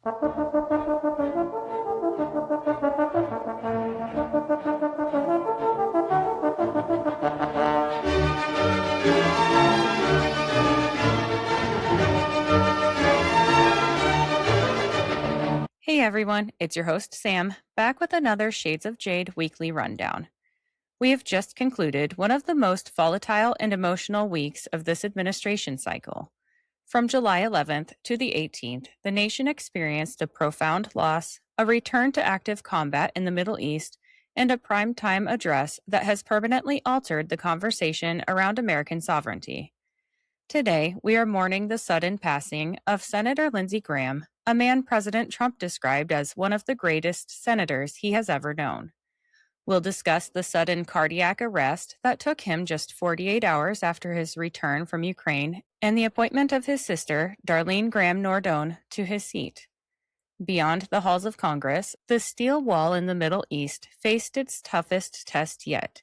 Hey everyone, it's your host Sam, back with another Shades of Jade weekly rundown. We have just concluded one of the most volatile and emotional weeks of this administration cycle. From July 11th to the 18th, the nation experienced a profound loss, a return to active combat in the Middle East, and a primetime address that has permanently altered the conversation around American sovereignty. Today, we are mourning the sudden passing of Senator Lindsey Graham, a man President Trump described as one of the greatest senators he has ever known. We'll discuss the sudden cardiac arrest that took him just 48 hours after his return from Ukraine and the appointment of his sister, Darlene Graham Nordone, to his seat. Beyond the halls of Congress, the steel wall in the Middle East faced its toughest test yet,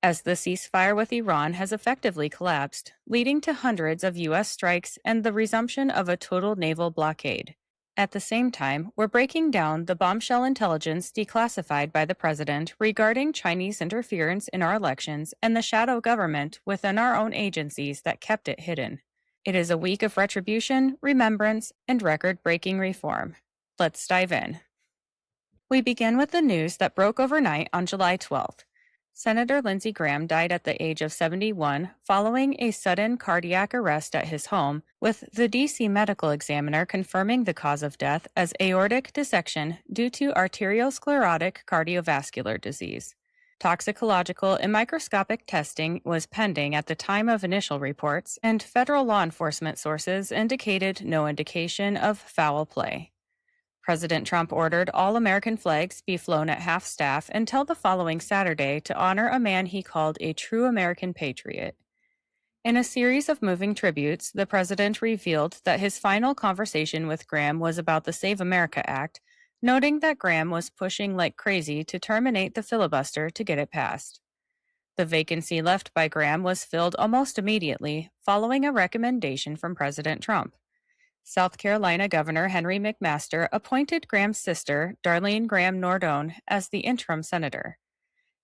as the ceasefire with Iran has effectively collapsed, leading to hundreds of U.S. strikes and the resumption of a total naval blockade. At the same time, we're breaking down the bombshell intelligence declassified by the president regarding Chinese interference in our elections and the shadow government within our own agencies that kept it hidden. It is a week of retribution, remembrance, and record-breaking reform. Let's dive in. We begin with the news that broke overnight on July 12th. Senator Lindsey Graham died at the age of 71 following a sudden cardiac arrest at his home, with the D.C. medical examiner confirming the cause of death as aortic dissection due to arteriosclerotic cardiovascular disease. Toxicological and microscopic testing was pending at the time of initial reports, and federal law enforcement sources indicated no indication of foul play. President Trump ordered all American flags be flown at half-staff until the following Saturday to honor a man he called a true American patriot. In a series of moving tributes, the president revealed that his final conversation with Graham was about the Save America Act, noting that Graham was pushing like crazy to terminate the filibuster to get it passed. The vacancy left by Graham was filled almost immediately, following a recommendation from President Trump. South Carolina Governor Henry McMaster appointed Graham's sister, Darlene Graham Nordone, as the interim senator.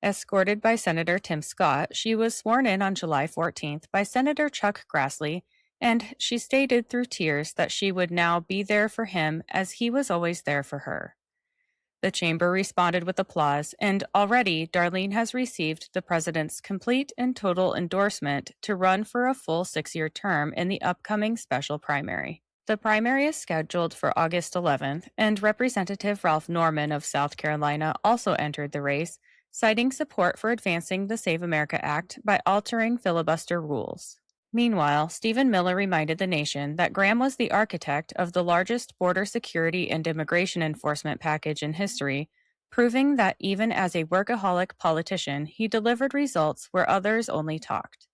Escorted by Senator Tim Scott, she was sworn in on July 14th by Senator Chuck Grassley, and she stated through tears that she would now be there for him as he was always there for her. The chamber responded with applause, and already Darlene has received the president's complete and total endorsement to run for a full 6-year term in the upcoming special primary. The primary is scheduled for August 11th, and Representative Ralph Norman of South Carolina also entered the race, citing support for advancing the Save America Act by altering filibuster rules. Meanwhile, Stephen Miller reminded the nation that Graham was the architect of the largest border security and immigration enforcement package in history, proving that even as a workaholic politician, he delivered results where others only talked.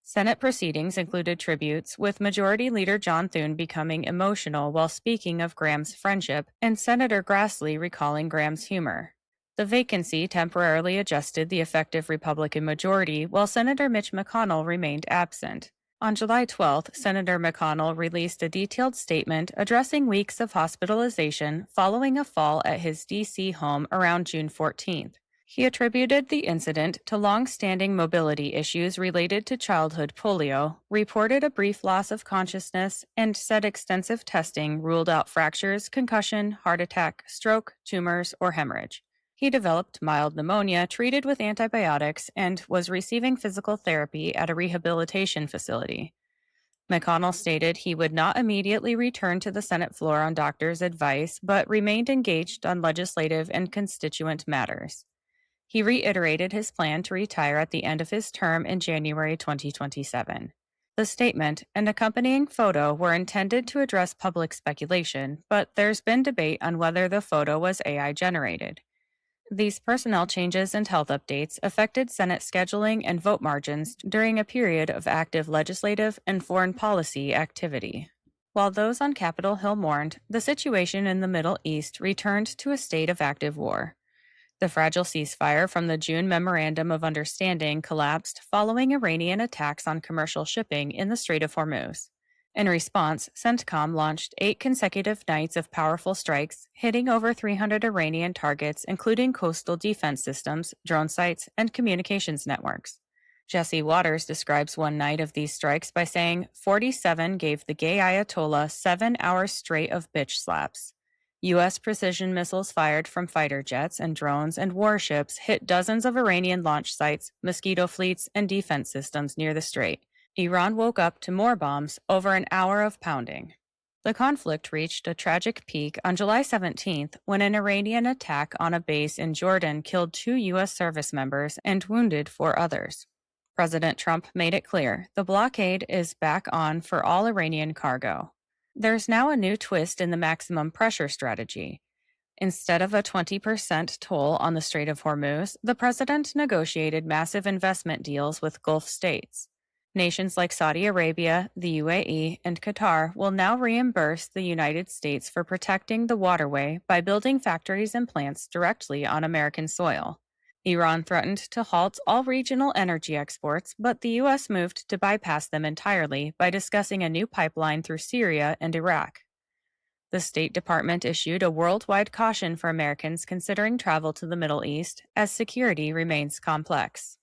Senate proceedings included tributes, with Majority Leader John Thune becoming emotional while speaking of Graham's friendship, and Senator Grassley recalling Graham's humor. The vacancy temporarily adjusted the effective Republican majority, while Senator Mitch McConnell remained absent. On July 12th, Senator McConnell released a detailed statement addressing weeks of hospitalization following a fall at his D.C. home around June 14th. He attributed the incident to long-standing mobility issues related to childhood polio, reported a brief loss of consciousness, and said extensive testing ruled out fractures, concussion, heart attack, stroke, tumors, or hemorrhage. He developed mild pneumonia, treated with antibiotics, and was receiving physical therapy at a rehabilitation facility. McConnell stated he would not immediately return to the Senate floor on doctors' advice, but remained engaged on legislative and constituent matters. He reiterated his plan to retire at the end of his term in January 2027. The statement and accompanying photo were intended to address public speculation, but there's been debate on whether the photo was AI generated. These personnel changes and health updates affected Senate scheduling and vote margins during a period of active legislative and foreign policy activity. While those on Capitol Hill mourned, the situation in the Middle East returned to a state of active war. The fragile ceasefire from the June Memorandum of Understanding collapsed following Iranian attacks on commercial shipping in the Strait of Hormuz. In response, CENTCOM launched 8 consecutive nights of powerful strikes, hitting over 300 Iranian targets, including coastal defense systems, drone sites, and communications networks. Jesse Waters describes one night of these strikes by saying 47 gave the gay Ayatollah 7 hours straight of bitch slaps. U.S. precision missiles fired from fighter jets and drones and warships hit dozens of Iranian launch sites, mosquito fleets, and defense systems near the strait. Iran woke up to more bombs over an hour of pounding. The conflict reached a tragic peak on July 17th when an Iranian attack on a base in Jordan killed 2 U.S. service members and wounded 4 others. President Trump made it clear the blockade is back on for all Iranian cargo. There's now a new twist in the maximum pressure strategy. Instead of a 20% toll on the Strait of Hormuz, the president negotiated massive investment deals with Gulf states. Nations like Saudi Arabia, the UAE, and Qatar will now reimburse the United States for protecting the waterway by building factories and plants directly on American soil. Iran threatened to halt all regional energy exports, but the U.S. moved to bypass them entirely by discussing a new pipeline through Syria and Iraq. The State Department issued a worldwide caution for Americans considering travel to the Middle East, as security remains complex.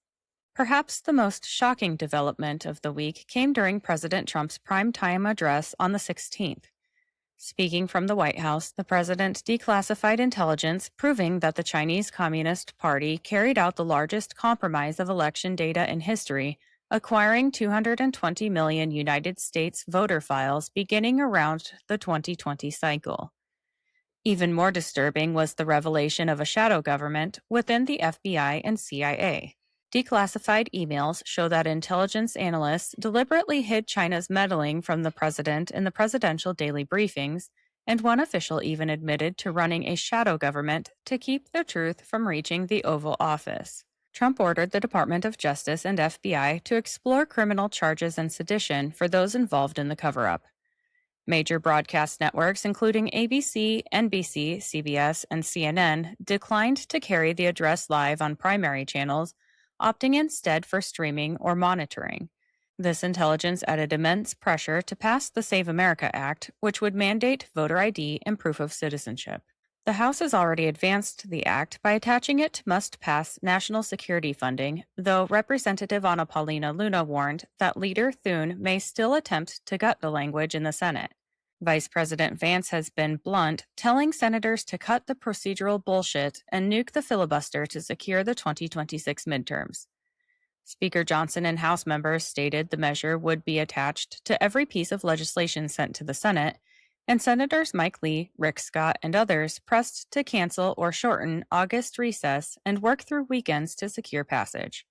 Perhaps the most shocking development of the week came during President Trump's primetime address on the 16th. Speaking from the White House, the president declassified intelligence proving that the Chinese Communist Party carried out the largest compromise of election data in history, acquiring 220 million United States voter files beginning around the 2020 cycle. Even more disturbing was the revelation of a shadow government within the FBI and CIA. Declassified emails show that intelligence analysts deliberately hid China's meddling from the president in the presidential daily briefings, and one official even admitted to running a shadow government to keep the truth from reaching the Oval Office. Trump ordered the Department of Justice and FBI to explore criminal charges and sedition for those involved in the cover-up. Major broadcast networks, including ABC, NBC, CBS, and CNN, declined to carry the address live on primary channels, opting instead for streaming or monitoring. This intelligence added immense pressure to pass the Save America Act, which would mandate voter ID and proof of citizenship. The House has already advanced the act by attaching it to must-pass national security funding, though Representative Anna Paulina Luna warned that Leader Thune may still attempt to gut the language in the Senate. Vice President Vance has been blunt, telling senators to cut the procedural bullshit and nuke the filibuster to secure the 2026 midterms. Speaker Johnson and House members stated the measure would be attached to every piece of legislation sent to the Senate, and Senators Mike Lee, Rick Scott, and others pressed to cancel or shorten August recess and work through weekends to secure passage.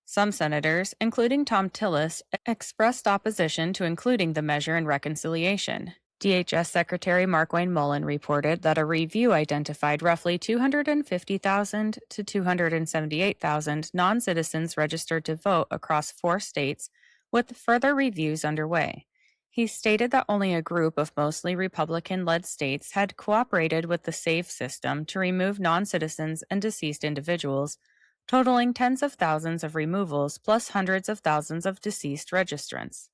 Some senators, including Tom Tillis, expressed opposition to including the measure in reconciliation. DHS Secretary Markwayne Mullin reported that a review identified roughly 250,000 to 278,000 non-citizens registered to vote across 4 states, with further reviews underway. He stated that only a group of mostly Republican-led states had cooperated with the SAVE system to remove non-citizens and deceased individuals, totaling tens of thousands of removals plus hundreds of thousands of deceased registrants.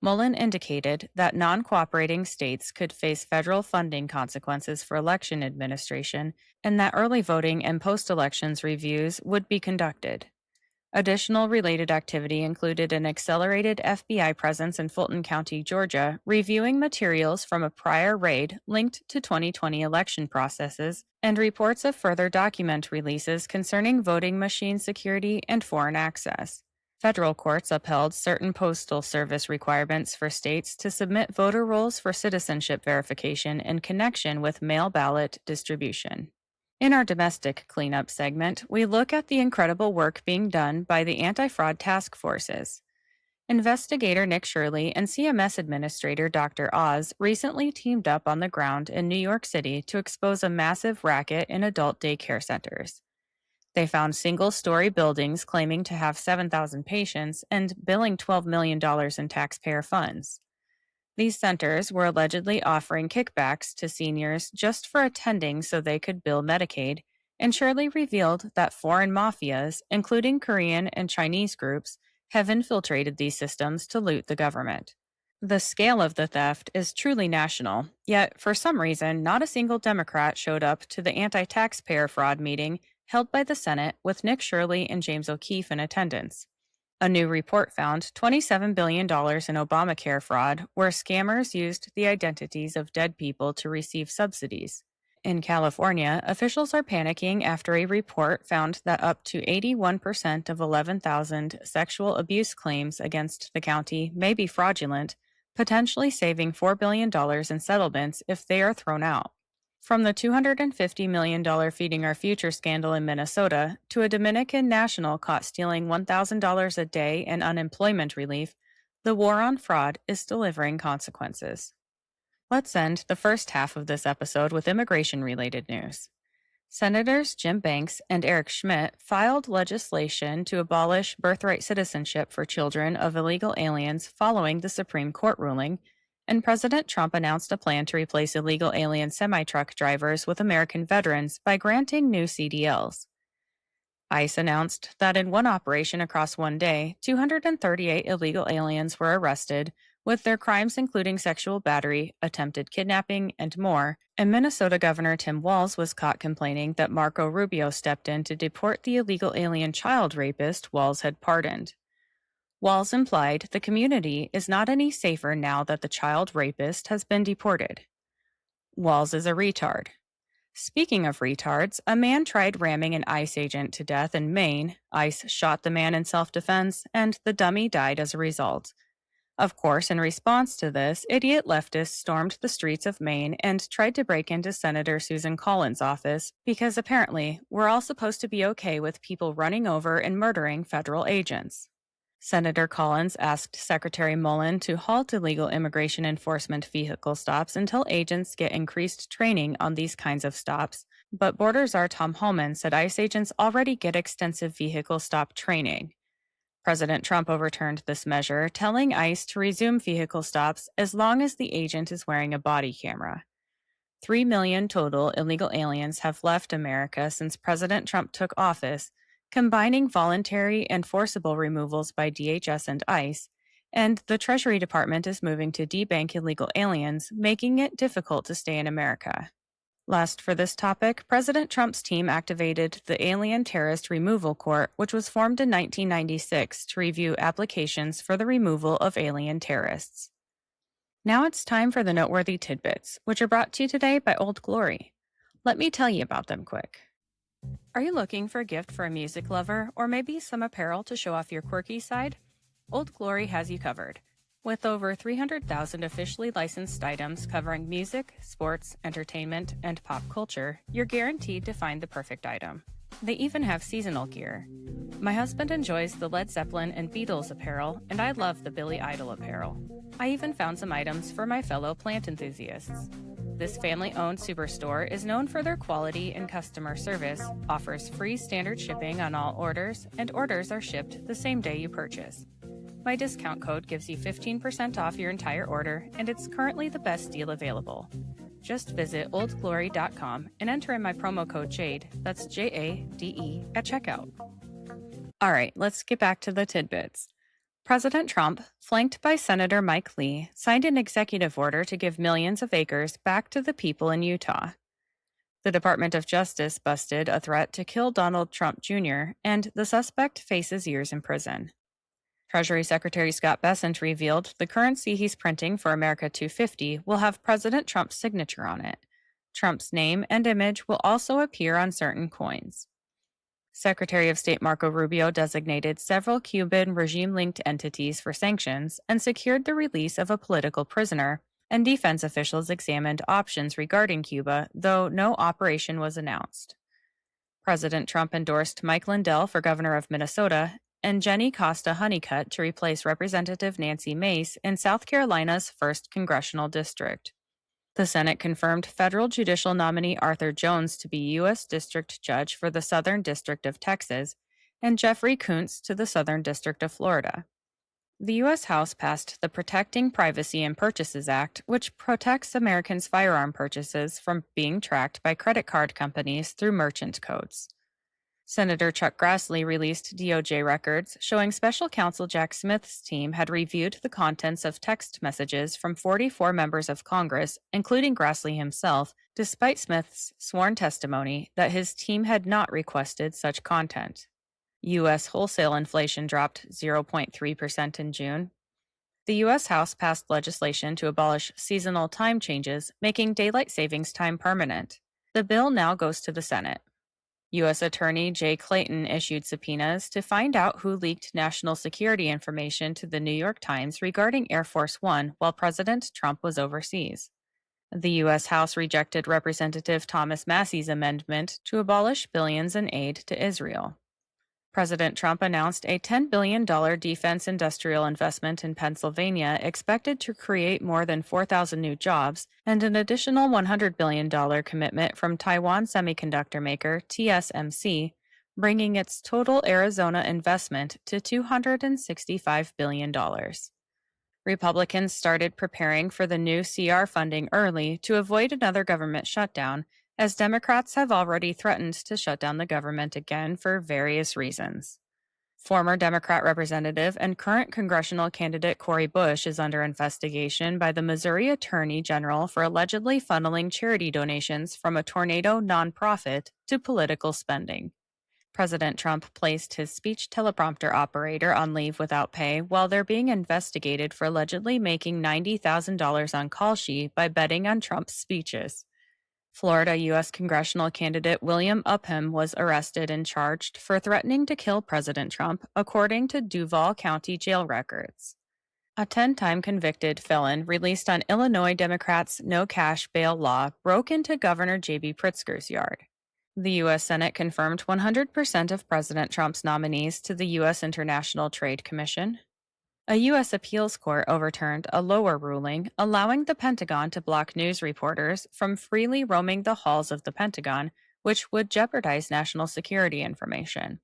Mullin indicated that non-cooperating states could face federal funding consequences for election administration and that early voting and post-elections reviews would be conducted. Additional related activity included an accelerated FBI presence in Fulton County, Georgia, reviewing materials from a prior raid linked to 2020 election processes, and reports of further document releases concerning voting machine security and foreign access. Federal courts upheld certain Postal Service requirements for states to submit voter rolls for citizenship verification in connection with mail ballot distribution. In our domestic cleanup segment, we look at the incredible work being done by the anti-fraud task forces. Investigator Nick Shirley and CMS Administrator Dr. Oz recently teamed up on the ground in New York City to expose a massive racket in adult daycare centers. They found single-story buildings claiming to have 7,000 patients and billing $12 million in taxpayer funds. These centers were allegedly offering kickbacks to seniors just for attending so they could bill Medicaid, and Shirley revealed that foreign mafias, including Korean and Chinese groups, have infiltrated these systems to loot the government. The scale of the theft is truly national, yet, for some reason, not a single Democrat showed up to the anti taxpayer fraud meeting held by the Senate with Nick Shirley and James O'Keefe in attendance. A new report found $27 billion in Obamacare fraud, where scammers used the identities of dead people to receive subsidies. In California, officials are panicking after a report found that up to 81% of 11,000 sexual abuse claims against the county may be fraudulent, potentially saving $4 billion in settlements if they are thrown out. From the $250 million Feeding Our Future scandal in Minnesota to a Dominican national caught stealing $1,000 a day in unemployment relief, the war on fraud is delivering consequences. Let's end the first half of this episode with immigration-related news. Senators Jim Banks and Eric Schmidt filed legislation to abolish birthright citizenship for children of illegal aliens following the Supreme Court ruling, and President Trump announced a plan to replace illegal alien semi-truck drivers with American veterans by granting new CDLs. ICE announced that in one operation across one day, 238 illegal aliens were arrested, with their crimes including sexual battery, attempted kidnapping, and more, and Minnesota Governor Tim Walz was caught complaining that Marco Rubio stepped in to deport the illegal alien child rapist Walz had pardoned. Walz implied the community is not any safer now that the child rapist has been deported. Walz is a retard. Speaking of retards, a man tried ramming an ICE agent to death in Maine. ICE shot the man in self-defense, and the dummy died as a result. Of course, in response to this, idiot leftists stormed the streets of Maine and tried to break into Senator Susan Collins' office because apparently we're all supposed to be okay with people running over and murdering federal agents. Senator Collins asked Secretary Mullen to halt illegal immigration enforcement vehicle stops until agents get increased training on these kinds of stops, but Border Czar Tom Homan said ICE agents already get extensive vehicle stop training. President Trump overturned this measure, telling ICE to resume vehicle stops as long as the agent is wearing a body camera. 3 million total illegal aliens have left America since President Trump took office, combining voluntary and forcible removals by DHS and ICE, and the Treasury Department is moving to debank illegal aliens, making it difficult to stay in America. Last for this topic, President Trump's team activated the Alien Terrorist Removal Court, which was formed in 1996 to review applications for the removal of alien terrorists. Now it's time for the noteworthy tidbits, which are brought to you today by Old Glory. Let me tell you about them quick. Are you looking for a gift for a music lover, or maybe some apparel to show off your quirky side? Old Glory has you covered. With over 300,000 officially licensed items covering music, sports, entertainment, and pop culture, you're guaranteed to find the perfect item. They even have seasonal gear. My husband enjoys the Led Zeppelin and Beatles apparel, and I love the Billy Idol apparel. I even found some items for my fellow plant enthusiasts. This family-owned superstore is known for their quality and customer service, offers free standard shipping on all orders, and orders are shipped the same day you purchase. My discount code gives you 15% off your entire order, and it's currently the best deal available. Just visit oldglory.com and enter in my promo code JADE, that's JADE, at checkout. All right, let's get back to the tidbits. President Trump, flanked by Senator Mike Lee, signed an executive order to give millions of acres back to the people in Utah. The Department of Justice busted a threat to kill Donald Trump Jr., and the suspect faces years in prison. Treasury Secretary Scott Bessent revealed the currency he's printing for America 250 will have President Trump's signature on it. Trump's name and image will also appear on certain coins. Secretary of State Marco Rubio designated several Cuban regime-linked entities for sanctions and secured the release of a political prisoner, and defense officials examined options regarding Cuba, though no operation was announced. President Trump endorsed Mike Lindell for governor of Minnesota and Jenny Costa Honeycutt to replace Representative Nancy Mace in South Carolina's 1st Congressional District. The Senate confirmed federal judicial nominee Arthur Jones to be U.S. District Judge for the Southern District of Texas and Jeffrey Kuntz to the Southern District of Florida. The U.S. House passed the Protecting Privacy in Purchases Act, which protects Americans' firearm purchases from being tracked by credit card companies through merchant codes. Senator Chuck Grassley released DOJ records showing special counsel Jack Smith's team had reviewed the contents of text messages from 44 members of Congress, including Grassley himself, despite Smith's sworn testimony that his team had not requested such content. U.S. wholesale inflation dropped 0.3% in June. The U.S. House passed legislation to abolish seasonal time changes, making daylight savings time permanent. The bill now goes to the Senate. U.S. Attorney Jay Clayton issued subpoenas to find out who leaked national security information to the New York Times regarding Air Force One while President Trump was overseas. The U.S. House rejected Representative Thomas Massey's amendment to abolish billions in aid to Israel. President Trump announced a $10 billion defense industrial investment in Pennsylvania expected to create more than 4,000 new jobs and an additional $100 billion commitment from Taiwan semiconductor maker TSMC, bringing its total Arizona investment to $265 billion. Republicans started preparing for the new CR funding early to avoid another government shutdown, as Democrats have already threatened to shut down the government again for various reasons. Former Democrat representative and current congressional candidate Cori Bush is under investigation by the Missouri Attorney General for allegedly funneling charity donations from a tornado nonprofit to political spending. President Trump placed his speech teleprompter operator on leave without pay while they're being investigated for allegedly making $90,000 on call sheet by betting on Trump's speeches. Florida U.S. congressional candidate William Upham was arrested and charged for threatening to kill President Trump, according to Duval County jail records. A 10-time convicted felon released on Illinois Democrats' no-cash bail law broke into Governor J.B. Pritzker's yard. The U.S. Senate confirmed 100% of President Trump's nominees to the U.S. International Trade Commission. A U.S. appeals court overturned a lower ruling allowing the Pentagon to block news reporters from freely roaming the halls of the Pentagon, which would jeopardize national security information.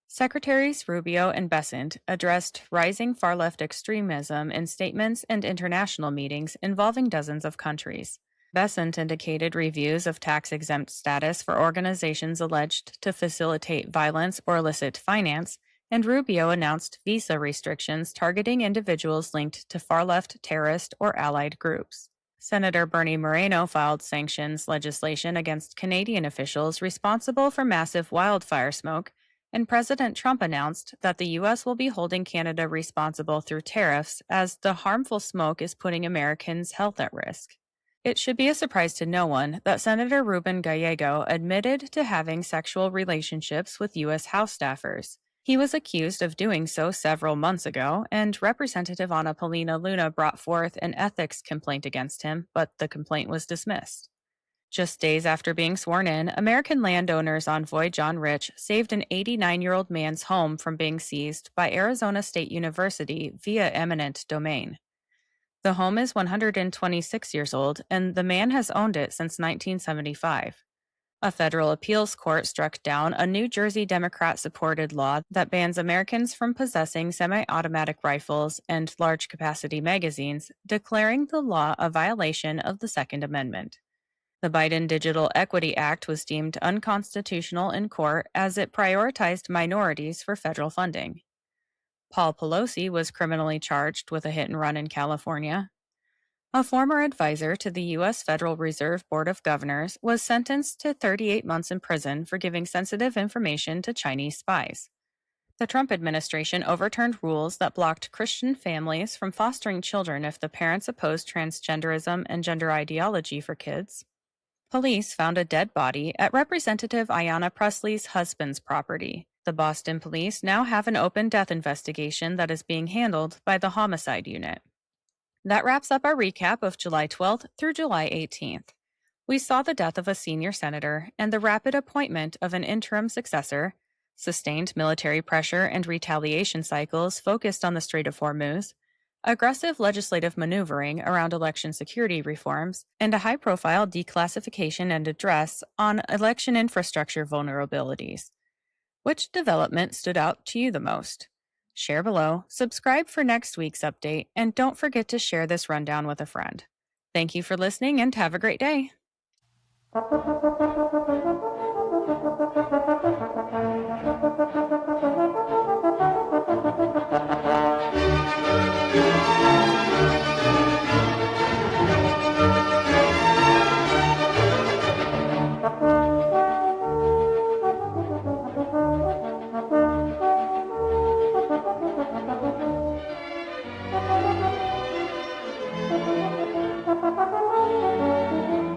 Secretaries Rubio and Bessent addressed rising far-left extremism in statements and international meetings involving dozens of countries. Bessent indicated reviews of tax-exempt status for organizations alleged to facilitate violence or illicit finance, and Rubio announced visa restrictions targeting individuals linked to far-left terrorist or allied groups. Senator Bernie Moreno filed sanctions legislation against Canadian officials responsible for massive wildfire smoke, and President Trump announced that the U.S. will be holding Canada responsible through tariffs as the harmful smoke is putting Americans' health at risk. It should be a surprise to no one that Senator Ruben Gallego admitted to having sexual relationships with U.S. House staffers. He was accused of doing so several months ago, and Representative Ana Paulina Luna brought forth an ethics complaint against him, but the complaint was dismissed. Just days after being sworn in, American landowners envoy John Rich saved an 89-year-old man's home from being seized by Arizona State University via eminent domain. The home is 126 years old, and the man has owned it since 1975. A federal appeals court struck down a New Jersey Democrat-supported law that bans Americans from possessing semi-automatic rifles and large-capacity magazines, declaring the law a violation of the Second Amendment. The Biden Digital Equity Act was deemed unconstitutional in court as it prioritized minorities for federal funding. Paul Pelosi was criminally charged with a hit-and-run in California. A former advisor to the U.S. Federal Reserve Board of Governors was sentenced to 38 months in prison for giving sensitive information to Chinese spies. The Trump administration overturned rules that blocked Christian families from fostering children if the parents opposed transgenderism and gender ideology for kids. Police found a dead body at Representative Ayanna Pressley's husband's property. The Boston police now have an open death investigation that is being handled by the Homicide Unit. That wraps up our recap of July 12th through July 18th. We saw the death of a senior senator and the rapid appointment of an interim successor, sustained military pressure and retaliation cycles focused on the Strait of Hormuz, aggressive legislative maneuvering around election security reforms, and a high-profile declassification and address on election infrastructure vulnerabilities. Which development stood out to you the most? Share below, subscribe for next week's update, and don't forget to share this rundown with a friend. Thank you for listening and have a great day.